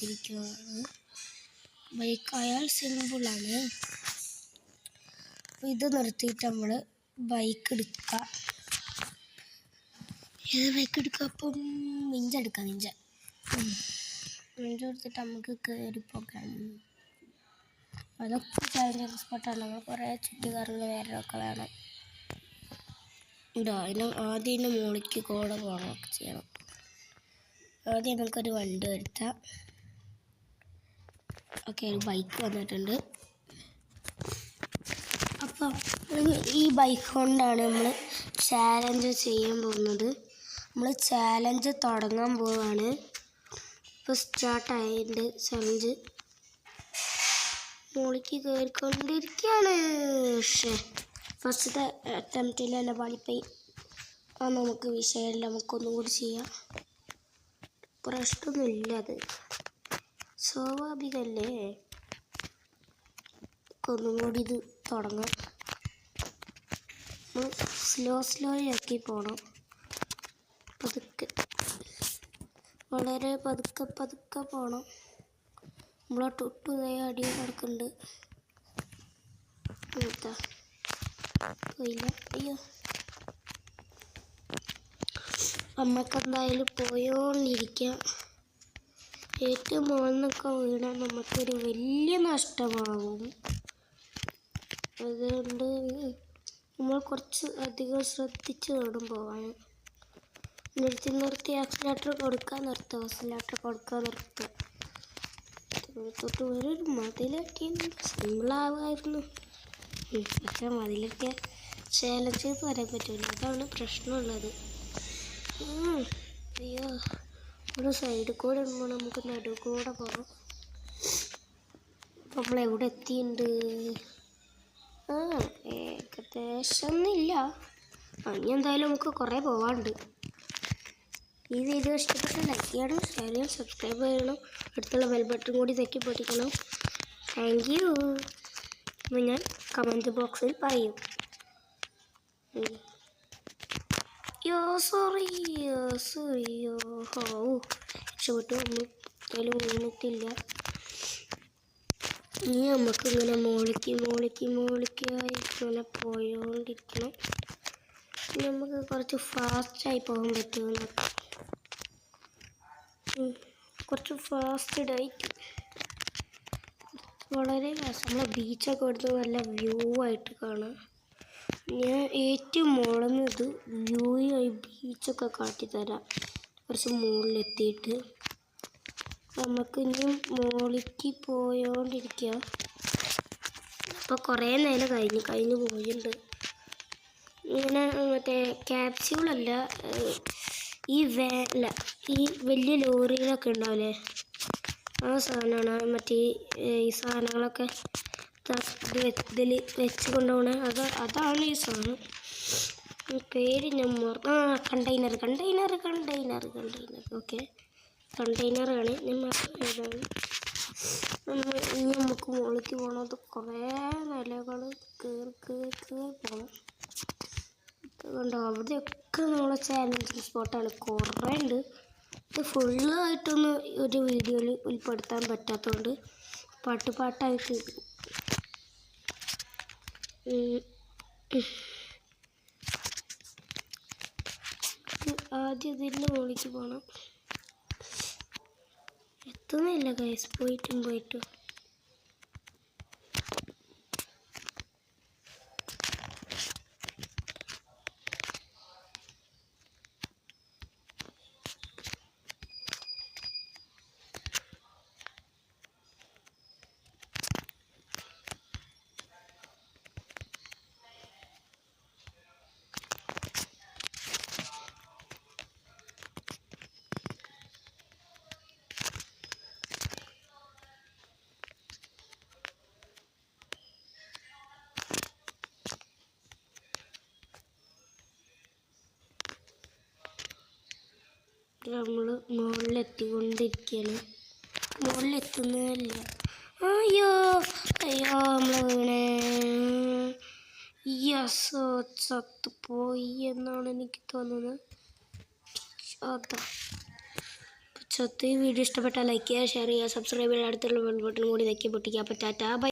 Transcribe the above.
നിർത്തിയിരിക്കുകയാണ്. ബൈക്കായാൽ സിമ്പിളാണ്. ഇത് നിർത്തിയിട്ട് നമ്മൾ ബൈക്ക് എടുക്കുക. ഏത് ബൈക്ക് എടുക്കുക? അപ്പം നിഞ്ച എടുക്കാം. നിഞ്ച എടുത്തിട്ട് നമുക്ക് കയറി പോകാം. അതൊക്കെ ചാലഞ്ച് സ്പോട്ടാണ്. നമ്മൾ കുറേ ചുറ്റുകാരങ്ങൾ വേറെയൊക്കെ വേണം. ആദ്യം മുകളിലേക്ക് കൂടെ പോകണമൊക്കെ ചെയ്യണം. ആദ്യം നമുക്കൊരു വണ്ടി വരുത്താം. ഓക്കെ, ഒരു ബൈക്ക് വന്നിട്ടുണ്ട്. അപ്പം ഈ ബൈക്ക് കൊണ്ടാണ് നമ്മൾ ചാലഞ്ച് ചെയ്യാൻ പോകുന്നത്. നമ്മൾ ചാലഞ്ച് തുടങ്ങാൻ പോവുകയാണ്. ഇപ്പോൾ സ്റ്റാർട്ടായതിൻ്റെ ചലഞ്ച് മുകളിലേക്ക് കയറിക്കൊണ്ടിരിക്കുകയാണ്. പക്ഷേ ഫസ്റ്റത്തെ അറ്റംപ്റ്റിൽ തന്നെ പാളിപ്പോയി. നമുക്ക് വിഷയമില്ല, നമുക്കൊന്നും കൂടി ചെയ്യാം. പ്രശ്നമൊന്നുമില്ല, അത് സ്വാഭാവികമല്ലേ. ഒന്നും കൂടി ഇത് തുടങ്ങാം. സ്ലോ ആക്കി പോകണം. പതുക്കെ, വളരെ പതുക്കെ പോകണം. നമ്മളെ തൊട്ടു അടി കിടക്കുന്നുണ്ട്. പോയില്ല. അയ്യോ, നമുക്കെന്തായാലും പോയോണ്ടിരിക്കാം. ഏറ്റവും മുകളിൽ നിന്നൊക്കെ വീണാൽ നമുക്കൊരു വലിയ നഷ്ടമാകും. അതുകൊണ്ട് നമ്മൾ കുറച്ച് അധികം ശ്രദ്ധിച്ച് വേണം പോകാൻ. നിർത്തി ആക്സിലേറ്റർ കൊടുക്കാൻ നിർത്തുക. തൊട്ട് ഒരു മതിലൊക്കെ സിമ്പിളാവുമായിരുന്നു. പക്ഷെ മതിലൊക്കെ ചാലഞ്ച് ചെയ്ത് വരാൻ പറ്റില്ല. അതാണ് പ്രശ്നമുള്ളത്. അയ്യോ, ഒരു സൈഡിൽ കൂടെ ഇടുമ്പോൾ നമുക്ക് നടുവ് കൂടെ പോകാം. അപ്പം നമ്മൾ എവിടെ എത്തിയിട്ടുണ്ട്? ഏകദേശം ഒന്നുമില്ല. ഇനി എന്തായാലും നമുക്ക് കുറേ പോകാനുണ്ട്. ഈ വീഡിയോ ഇഷ്ടപ്പെട്ട ലൈക്ക് ചെയ്യണം, ഷെയർ ചെയ്യണം, സബ്സ്ക്രൈബ് ചെയ്യണം. അടുത്തുള്ള ബെൽ ബട്ടൺ കൂടി തെക്കി പൊട്ടിക്കണം. Thank you. അപ്പോൾ ഞാൻ കമൻറ്റ് ബോക്സിൽ പറയും. സോറി രക്ഷപ്പെട്ടു. എന്തായാലും വീണിട്ടില്ല. ഇനി നമുക്കിങ്ങനെ മോളിക്കായി ഇങ്ങനെ പോയോണ്ടിരിക്കണം. നമുക്ക് കുറച്ച് ഫാസ്റ്റായി പോകാൻ പറ്റുമെന്ന്. കുറച്ച് ഫാസ്റ്റഡായിട്ട് വളരെ നമ്മളെ ബീച്ചൊക്കെ എടുത്ത് നല്ല വ്യൂ ആയിട്ട് കാണാം. ഞാൻ ഏറ്റവും മുകളിൽ നിന്ന് ഇത് വ്യൂ ആയി ബീച്ചൊക്കെ കാട്ടിത്തരാം. കുറച്ച് മുകളിലെത്തിയിട്ട് നമുക്ക് ഇനി മുകളിലേക്ക് പോയോണ്ടിരിക്കുക. അപ്പോൾ കുറേ നേരം കഴിഞ്ഞ് പോയിട്ടുണ്ട്. ഇങ്ങനെ മറ്റേ ക്യാപ്സ്യൂളല്ല, ഈ വലിയ ലോറികളൊക്കെ ഉണ്ടാവില്ലേ, ആ സാധനമാണ്. മറ്റേ ഈ സാധനങ്ങളൊക്കെ ഇതിൽ വെച്ച് കൊണ്ടുപോകണ അതാണ് ഈ സാധനം. പേര് ഞാൻ കണ്ടെയ്നർ. ഓക്കെ, കണ്ടെയ്നറാണ്. ഇനി നമുക്ക് മുകളിലേക്ക് പോകണത് കുറേ നിലകൾ കയറി പോകണം. അതുകൊണ്ട് അവിടെയൊക്കെ നമ്മളെ ചാലഞ്ചിങ് സ്പോട്ടാണ്. കുറേ ഉണ്ട്. ഇത് ഫുള്ളായിട്ടൊന്നും ഒരു വീഡിയോയിൽ ഉൾപ്പെടുത്താൻ പറ്റാത്തതുകൊണ്ട് പാട്ടായിട്ട് ആദ്യം ഇതിൻ്റെ മുകളിലേക്ക് പോകണം. എത്തുന്നില്ല ഗൈസ്, പോയിട്ടും നമ്മൾ മുകളിലെത്തിക്കൊണ്ടിരിക്കുകയാണ്. മുകളിലെത്തുന്നില്ല. അയ്യോ നമ്മൾ വീണേ. ചത്തുപോയി എന്നാണ് എനിക്ക് തോന്നുന്നത്. സോ ഈ വീഡിയോ ഇഷ്ടപ്പെട്ടാൽ ലൈക്ക് ചെയ്യുക, ഷെയർ ചെയ്യുക, സബ്സ്ക്രൈബ് ചെയ്യുക, അടുത്തുള്ള ബെൽ ബട്ടൺ കൂടി പൊട്ടിക്കുക. അപ്പോൾ ടാറ്റാ ബൈ.